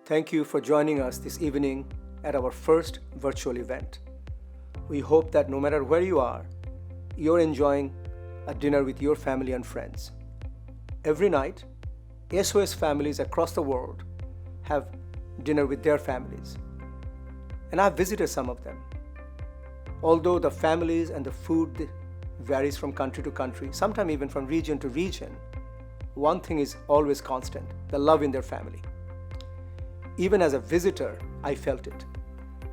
Thank you for joining us this evening at our first virtual event. We hope that no matter where you are, you're enjoying a dinner with your family and friends. Every night, SOS families across the world have dinner with their families. And I've visited some of them. Although the families and the food varies from country to country, sometimes even from region to region, one thing is always constant: the love in their family. Even as a visitor, I felt it,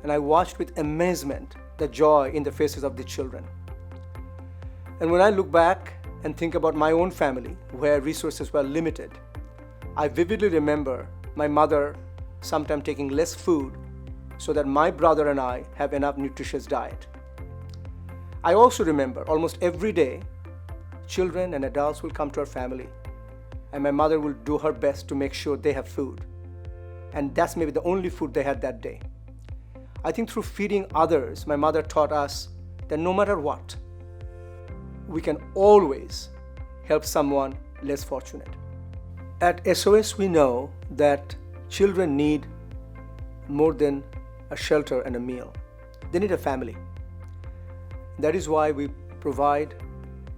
and I watched with amazement the joy in the faces of the children. And when I look back and think about my own family, where resources were limited, I vividly remember my mother sometimes taking less food so that my brother and I have enough nutritious diet. I also remember almost every day, children and adults will come to our family, and my mother will do her best to make sure they have food. And that's maybe the only food they had that day. I think through feeding others, my mother taught us that no matter what, we can always help someone less fortunate. At SOS, we know that children need more than a shelter and a meal. They need a family. That is why we provide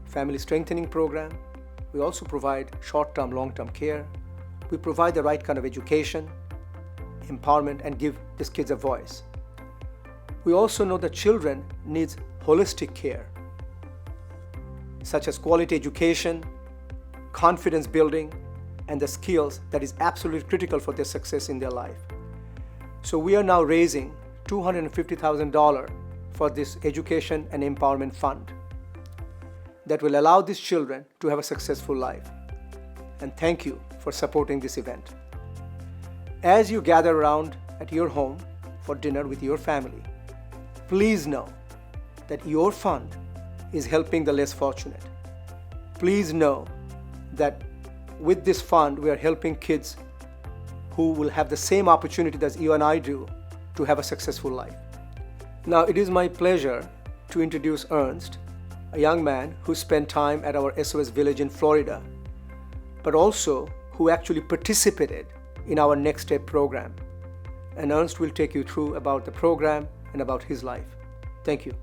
family strengthening program. We also provide short-term, long-term care. We provide the right kind of education, empowerment, and give these kids a voice. We also know that children need holistic care, such as quality education, confidence building, and the skills that is absolutely critical for their success in their life. So we are now raising $250,000 for this Education and Empowerment Fund that will allow these children to have a successful life. And thank you for supporting this event. As you gather around at your home for dinner with your family, please know that your fund is helping the less fortunate. Please know that with this fund, we are helping kids who will have the same opportunity as you and I do to have a successful life. Now, it is my pleasure to introduce Ernst, a young man who spent time at our SOS village in Florida, but also who actually participated in our Next Step program. And Ernst will take you through about the program and about his life. Thank you.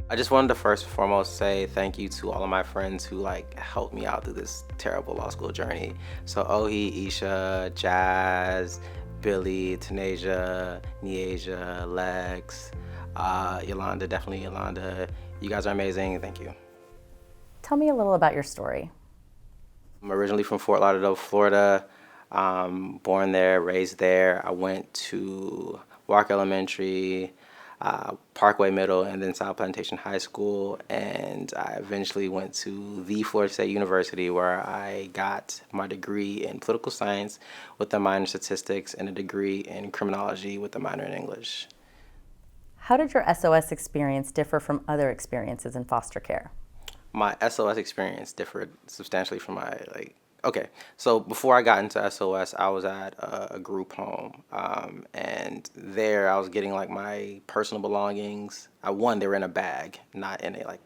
I just wanted to first and foremost say thank you to all of my friends who helped me out through this terrible law school journey. So Ohi, Isha, Jazz, Billy, Tanasia, Niasia, Lex, Yolanda, definitely Yolanda. You guys are amazing. Thank you. Tell me a little about your story. I'm originally from Fort Lauderdale, Florida. Born there, raised there. I went to Walk Elementary, Parkway Middle, and then South Plantation High School, and I eventually went to the Florida State University, where I got my degree in political science with a minor in statistics and a degree in criminology with a minor in English. How did your SOS experience differ from other experiences in foster care? My SOS experience differed substantially from my Okay, so before I got into SOS, I was at a group home, and there I was getting my personal belongings. They were in a bag, not in a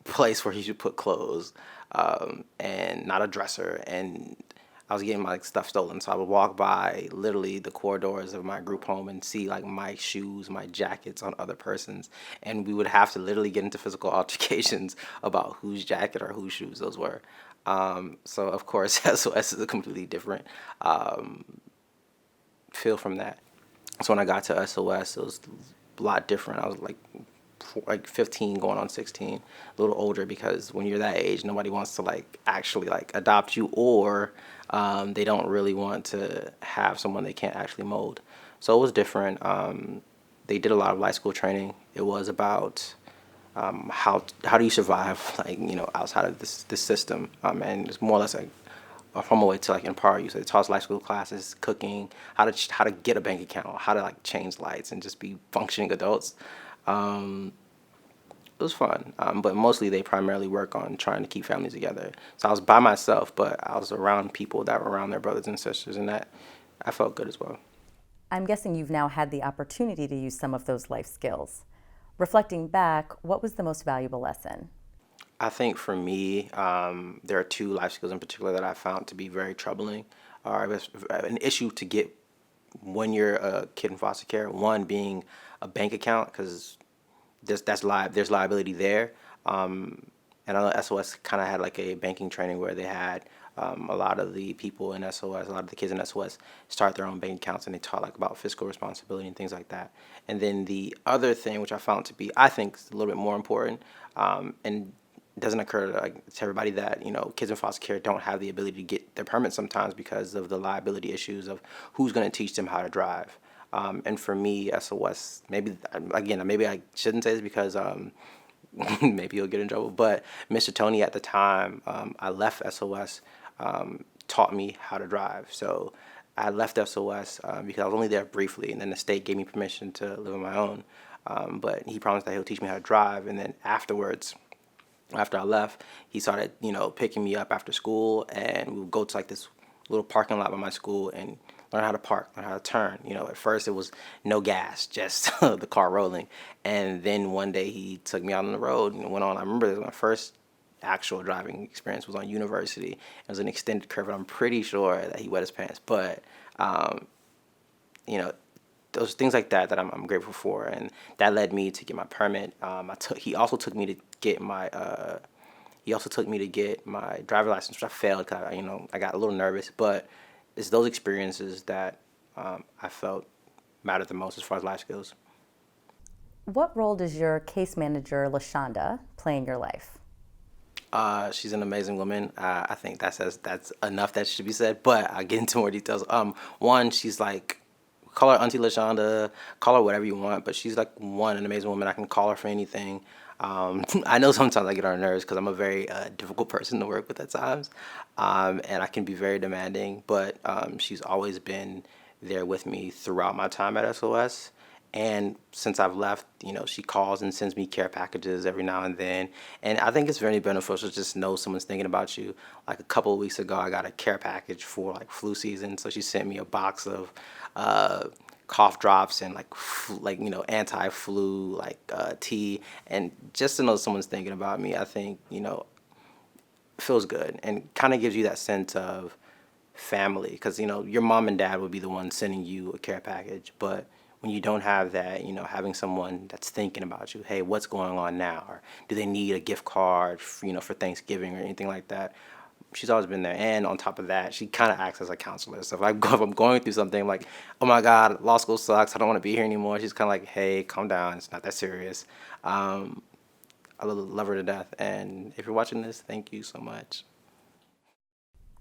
place where you should put clothes, and not a dresser. And I was getting my stuff stolen, so I would walk by literally the corridors of my group home and see my shoes, my jackets on other persons, and we would have to literally get into physical altercations about whose jacket or whose shoes those were. So of course, SOS is a completely different feel from that. So when I got to SOS, it was a lot different. I was like 15 going on 16, a little older, because when you're that age, nobody wants to actually adopt you, or they don't really want to have someone they can't actually mold. So it was different. They did a lot of life school training. It was about how do you survive outside of this system, and it's more or less from a way to empower you. So it taught life school classes, cooking, how to get a bank account, how to change lights and just be functioning adults. it was fun. But mostly they primarily work on trying to keep families together. So I was by myself, but I was around people that were around their brothers and sisters, and that I felt good as well. I'm guessing you've now had the opportunity to use some of those life skills. Reflecting back, what was the most valuable lesson? I think for me, there are two life skills in particular that I found to be very troubling, or I guess an issue to get when you're a kid in foster care. One being a bank account, because there's liability there. And I know SOS kind of had like a banking training where they had a lot of the people in SOS, a lot of the kids in SOS start their own bank accounts, and they taught like about fiscal responsibility and things like that. And then the other thing, which I found to be, I think, a little bit more important, and doesn't occur to everybody, that kids in foster care don't have the ability to get their permits sometimes because of the liability issues of who's going to teach them how to drive. And for me, SOS, maybe I shouldn't say this because maybe you'll get in trouble, but Mr. Tony at the time, I left SOS, taught me how to drive. So I left SOS because I was only there briefly, and then the state gave me permission to live on my own. But he promised that he'll teach me how to drive, and then afterwards, after I left, he started, picking me up after school, and we would go to like this little parking lot by my school and learn how to park, learn how to turn. At first it was no gas, just the car rolling. And then one day he took me out on the road and went on. I remember my first actual driving experience was on University. It was an extended curve, and I'm pretty sure that he wet his pants. But, you know, those things like that I'm grateful for, and that led me to get my permit. He also took me to get my driver license, which I failed because I got a little nervous. But it's those experiences that I felt mattered the most as far as life skills. What role does your case manager, LaShonda, play in your life? She's an amazing woman. I think that's enough that should be said, but I'll get into more details. One, she's like, call her Auntie LaShonda, call her whatever you want, but she's like an amazing woman. I can call her for anything. I know sometimes I get on her nerves because I'm a very difficult person to work with at times, and I can be very demanding, but she's always been there with me throughout my time at SOS. And since I've left, she calls and sends me care packages every now and then. And I think it's very beneficial to just know someone's thinking about you. Like a couple of weeks ago, I got a care package for like flu season. So she sent me a box of cough drops and anti-flu tea. And just to know someone's thinking about me, I think, feels good and kind of gives you that sense of family. Because, your mom and dad would be the ones sending you a care package. But when you don't have that, having someone that's thinking about you, hey, what's going on now? Or do they need a gift card, for Thanksgiving or anything like that? She's always been there. And on top of that, she kind of acts as a counselor. So if I'm going through something, I'm like, oh my God, law school sucks, I don't want to be here anymore. She's kind of like, hey, calm down, it's not that serious. I love her to death. And if you're watching this, thank you so much.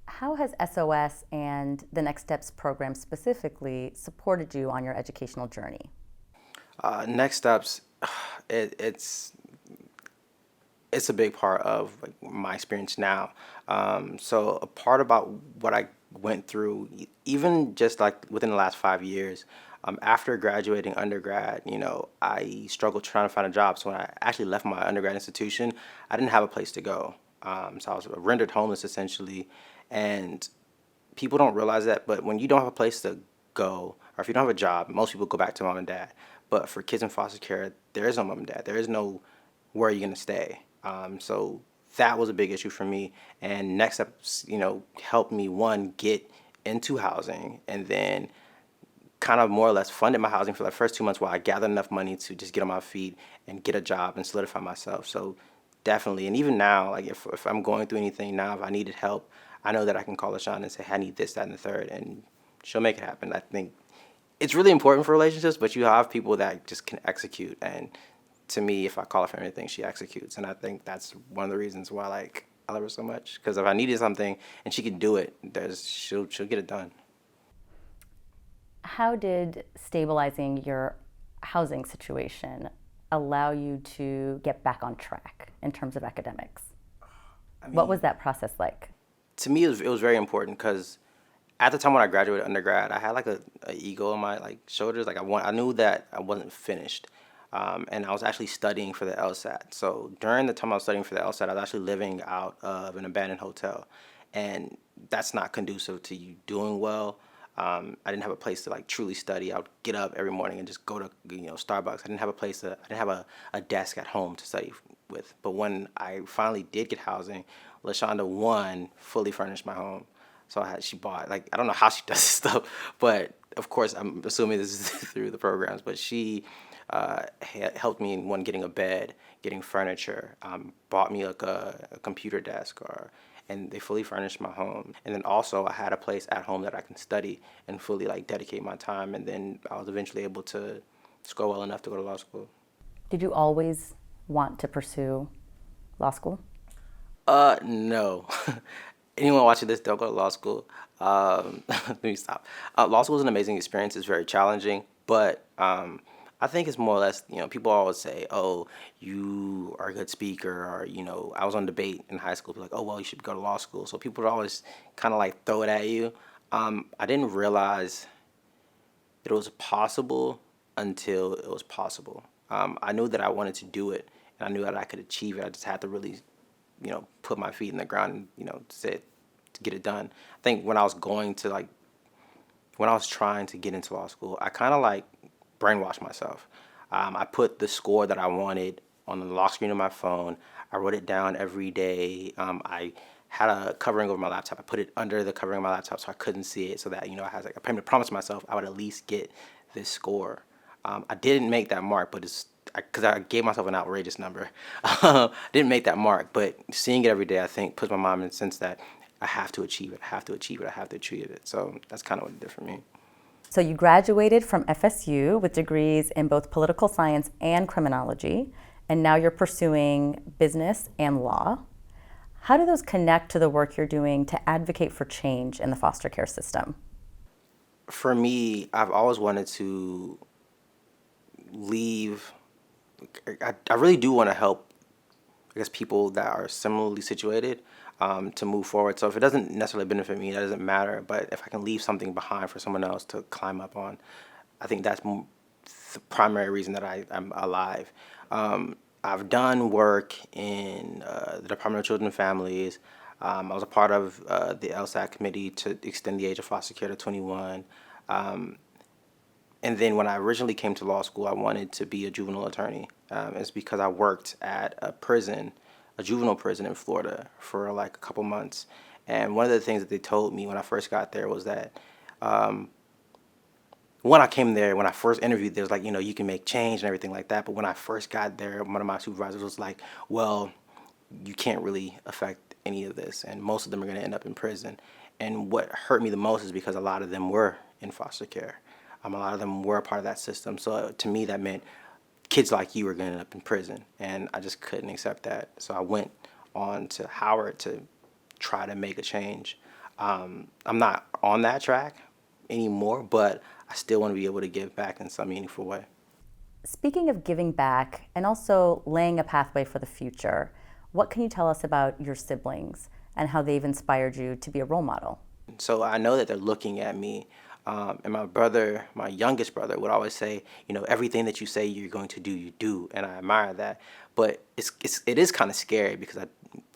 How has SOS and the Next Steps program specifically supported you on your educational journey? Next Steps, it's a big part of my experience now. So a part about what I went through, even just like within the last 5 years, after graduating undergrad, I struggled trying to find a job. So when I actually left my undergrad institution, I didn't have a place to go. So I was rendered homeless essentially. And people don't realize that, but when you don't have a place to go, or if you don't have a job, most people go back to mom and dad. But for kids in foster care, there is no mom and dad. There is no where are you going to stay. So that was a big issue for me. And Next Steps, helped me, one, get into housing, and then kind of more or less funded my housing for the first 2 months while I gathered enough money to just get on my feet and get a job and solidify myself. So definitely, and even now, like if I'm going through anything now, if I needed help, I know that I can call LaShawn and say, hey, I need this, that, and the third, and she'll make it happen. I think it's really important for relationships, but you have people that just can execute. And to me, if I call her for anything, she executes. And I think that's one of the reasons why I love her so much. Because if I needed something and she can do it, she'll get it done. How did stabilizing your housing situation allow you to get back on track in terms of academics? What was that process like? To me, it was very important because at the time when I graduated undergrad, I had a ego on my shoulders. I knew that I wasn't finished. and I was actually studying for the LSAT. So during the time I was studying for the LSAT, I was actually living out of an abandoned hotel, and that's not conducive to you doing well. I didn't have a place to like truly study. I would get up every morning and just go to Starbucks. I didn't have a place to. I didn't have a desk at home to study with. But when I finally did get housing, LaShonda one fully furnished my home. So she bought, like, I don't know how she does this stuff, but of course I'm assuming this is through the programs. But she helped me in one, getting a bed, getting furniture, bought me like a computer desk, and they fully furnished my home. And then also I had a place at home that I can study and fully like dedicate my time. And then I was eventually able to score well enough to go to law school. Did you always want to pursue law school? No. Anyone watching this, don't go to law school. Let me stop. Law school is an amazing experience. It's very challenging, but I think it's more or less, people always say, oh, you are a good speaker, or, I was on debate in high school, like, oh, well, you should go to law school. So people would always kind of like throw it at you. I didn't realize that it was possible until it was possible. I knew that I wanted to do it, and I knew that I could achieve it. I just had to really, put my feet in the ground and, to get it done. I think when I was trying to get into law school, I kind of like brainwashed myself. I put the score that I wanted on the lock screen of my phone. I wrote it down every day. I had a covering over my laptop. I put it under the covering of my laptop so I couldn't see it, so that, I had like I promised myself I would at least get this score. I didn't make that mark, but because I gave myself an outrageous number. Didn't make that mark, but seeing it every day, I think, puts my mom in the sense that I have to achieve it, I have to achieve it, I have to achieve it. So that's kind of what it did for me. So you graduated from FSU with degrees in both political science and criminology, and now you're pursuing business and law. How do those connect to the work you're doing to advocate for change in the foster care system? For me, I've always wanted to leave. I really do want to help, I guess, people that are similarly situated to move forward. So if it doesn't necessarily benefit me, that doesn't matter. But if I can leave something behind for someone else to climb up on, I think that's the primary reason that I'm alive. I've done work in the Department of Children and Families. I was a part of the LSAT committee to extend the age of foster care to 21. And then when I originally came to law school, I wanted to be a juvenile attorney. It's because I worked at a juvenile prison in Florida for like a couple months. And one of the things that they told me when I first got there was that when I came there, when I first interviewed, there was like, you can make change and everything like that. But when I first got there, one of my supervisors was like, well, you can't really affect any of this, and most of them are going to end up in prison. And what hurt me the most is because a lot of them were in foster care. A lot of them were a part of that system. So to me, that meant kids like you are going to end up in prison. And I just couldn't accept that. So I went on to Howard to try to make a change. I'm not on that track anymore, but I still want to be able to give back in some meaningful way. Speaking of giving back and also laying a pathway for the future, what can you tell us about your siblings and how they've inspired you to be a role model? So I know that they're looking at me. And my brother, my youngest brother, would always say, everything that you say you're going to do, you do. And I admire that. But it is kind of scary because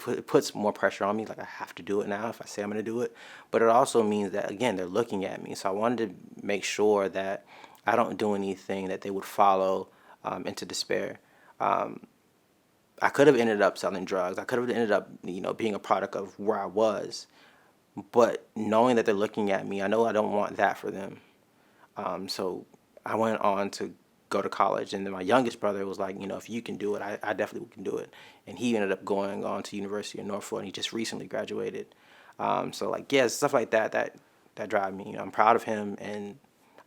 it puts more pressure on me. Like, I have to do it now if I say I'm going to do it. But it also means that, again, they're looking at me. So I wanted to make sure that I don't do anything that they would follow into despair. I could have ended up selling drugs. I could have ended up, being a product of where I was. But knowing that they're looking at me, I know I don't want that for them. So I went on to go to college, and then my youngest brother was like, if you can do it, I definitely can do it. And he ended up going on to University of North Florida, and he just recently graduated. So like, yeah, stuff like that drive me. I'm proud of him, and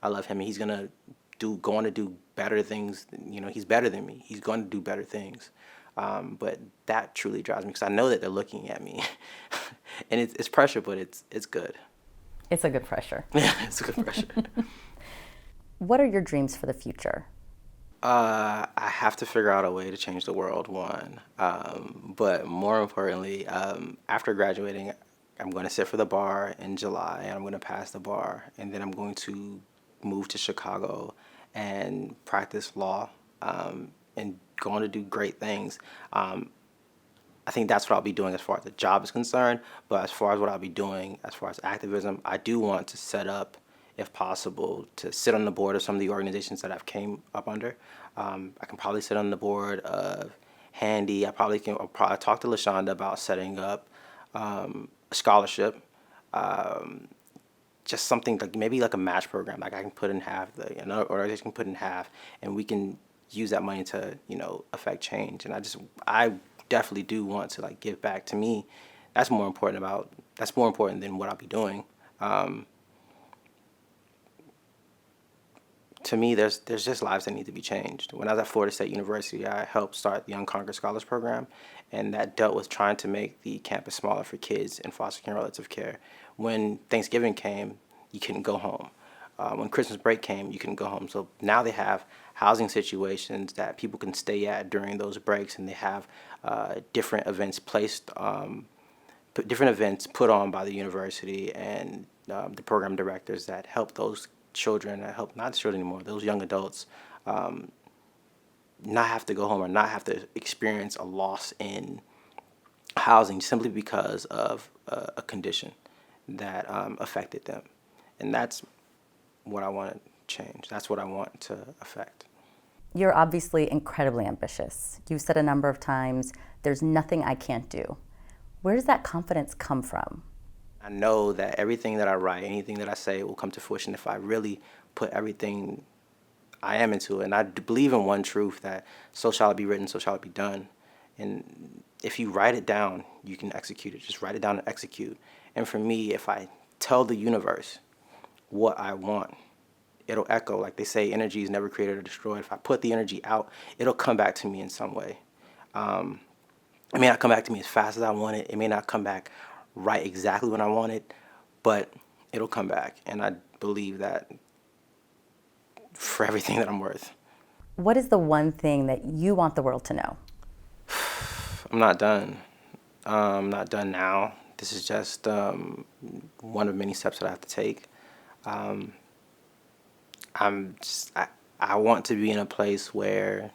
I love him. And he's go on to do better things. He's better than me. He's going to do better things. But that truly drives me because I know that they're looking at me. And it's pressure, but it's good. It's a good pressure. Yeah, it's a good pressure. What are your dreams for the future? I have to figure out a way to change the world, one. But more importantly, after graduating, I'm going to sit for the bar in July, and I'm going to pass the bar. And then I'm going to move to Chicago and practice law and going to do great things. I think that's what I'll be doing as far as the job is concerned. But as far as what I'll be doing as far as activism, I do want to set up, if possible, to sit on the board of some of the organizations that I've came up under. I can probably sit on the board of Handy. I'll probably talk to LaShonda about setting up a scholarship, just something like maybe like a match program. Like I can put in half, another organization can put in half, and we can use that money to affect change. And I definitely do want to like give back. To me, that's more important than what I'll be doing. To me, there's just lives that need to be changed. When I was at Florida State University, I helped start the Young Congress Scholars Program, and that dealt with trying to make the campus smaller for kids in foster care and relative care. When Thanksgiving came, you couldn't go home. When Christmas break came, you couldn't go home. So now they have housing situations that people can stay at during those breaks, and they have different events put on by the university and the program directors that help those children, not children anymore, those young adults, not have to go home or not have to experience a loss in housing simply because of a condition that affected them. And that's what I want to change. That's what I want to affect. You're obviously incredibly ambitious. You've said a number of times, there's nothing I can't do. Where does that confidence come from? I know that everything that I write, anything that I say will come to fruition if I really put everything I am into it. And I believe in one truth, that so shall it be written, so shall it be done. And if you write it down, you can execute it. Just write it down and execute. And for me, if I tell the universe what I want, it'll echo. Like they say, energy is never created or destroyed. If I put the energy out, it'll come back to me in some way. It may not come back to me as fast as I want it. It may not come back right exactly when I want it, but it'll come back. And I believe that for everything that I'm worth. What is the one thing that you want the world to know? I'm not done. I'm not done now. This is just one of many steps that I have to take. I want to be in a place where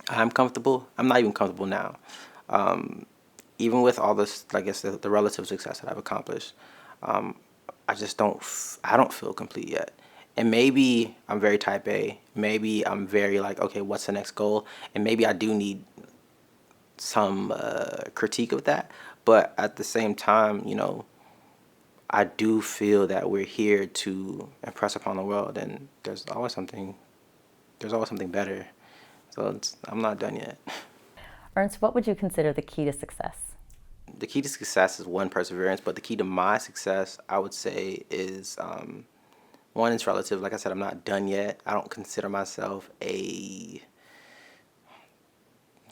I'm comfortable. I'm not even comfortable now. Even with all this, I guess, the relative success that I've accomplished, I don't feel complete yet. And maybe I'm very type A. Maybe I'm very like, okay, what's the next goal? And maybe I do need some critique of that. But at the same time, I do feel that we're here to impress upon the world, and there's always something better. So I'm not done yet. Ernst, what would you consider the key to success? The key to success is one, perseverance, but the key to my success, I would say, is one, it's relative. Like I said, I'm not done yet. I don't consider myself a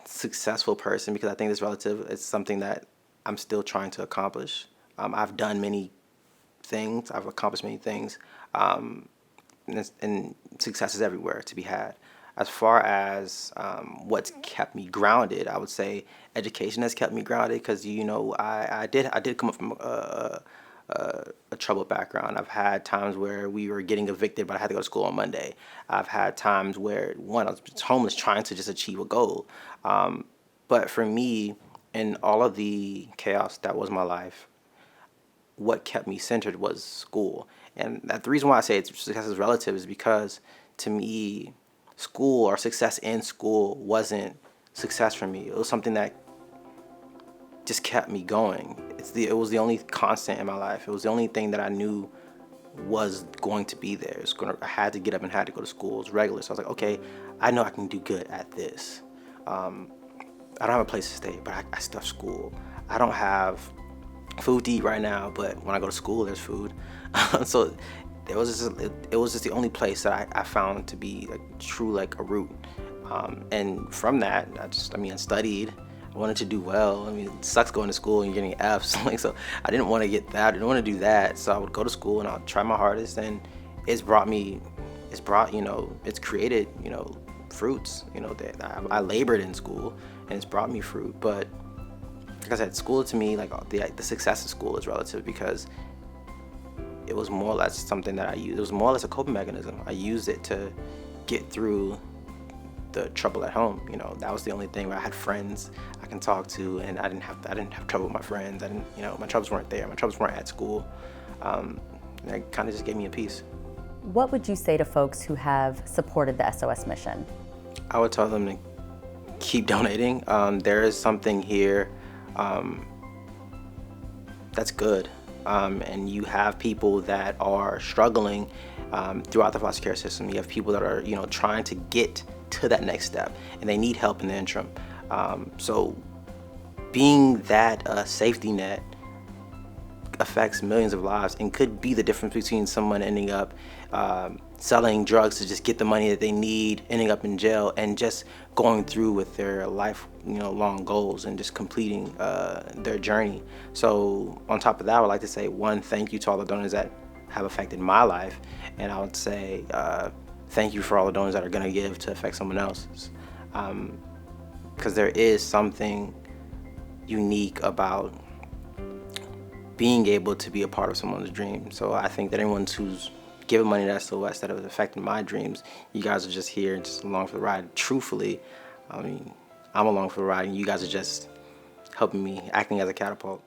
successful person because I think it's relative. It's something that I'm still trying to accomplish. I've done many things. I've accomplished many things. And success is everywhere to be had. As far as what's kept me grounded, I would say education has kept me grounded because I did come up from a troubled background. I've had times where we were getting evicted, but I had to go to school on Monday. I've had times where I was homeless, trying to just achieve a goal. But for me, in all of the chaos that was my life, what kept me centered was school. And the reason why I say success is relative is because, to me, school or success in school wasn't success for me. It was something that just kept me going. It was the only constant in my life. It was the only thing that I knew was going to be there. I had to get up and had to go to school. It was regular. So I was like, okay, I know I can do good at this. I don't have a place to stay, but I still have school. I don't have food to eat right now, but when I go to school, there's food. So it was just the only place that I found to be like a root. And from that, I studied. I wanted to do well. It sucks going to school and you're getting F's. So I didn't want to get that. I didn't want to do that. So I would go to school and I'll try my hardest, and it's created, fruits, that I labored in school, and it's brought me fruit. But like I said, school to me, the success of school is relative because it was more or less something that I used. It was more or less a coping mechanism. I used it to get through the trouble at home. You know, that was the only thing where I had friends I can talk to, and I didn't have trouble with my friends. My troubles weren't there. My troubles weren't at school. It kind of just gave me a peace. What would you say to folks who have supported the SOS mission? I would tell them to keep donating. There is something here that's good. And you have people that are struggling throughout the foster care system. You have people that are, trying to get to that next step, and they need help in the interim. So being that safety net affects millions of lives and could be the difference between someone ending up selling drugs to just get the money that they need, ending up in jail, and just going through with their life, long goals and just completing their journey. So on top of that, I would like to say, one, thank you to all the donors that have affected my life, and I would say thank you for all the donors that are going to give to affect someone else's, because there is something unique about being able to be a part of someone's dream. So I think that anyone who's given money to SOS that have affected my dreams, you guys are just here, just along for the ride. Truthfully, I'm along for the ride, and you guys are just helping me, acting as a catapult.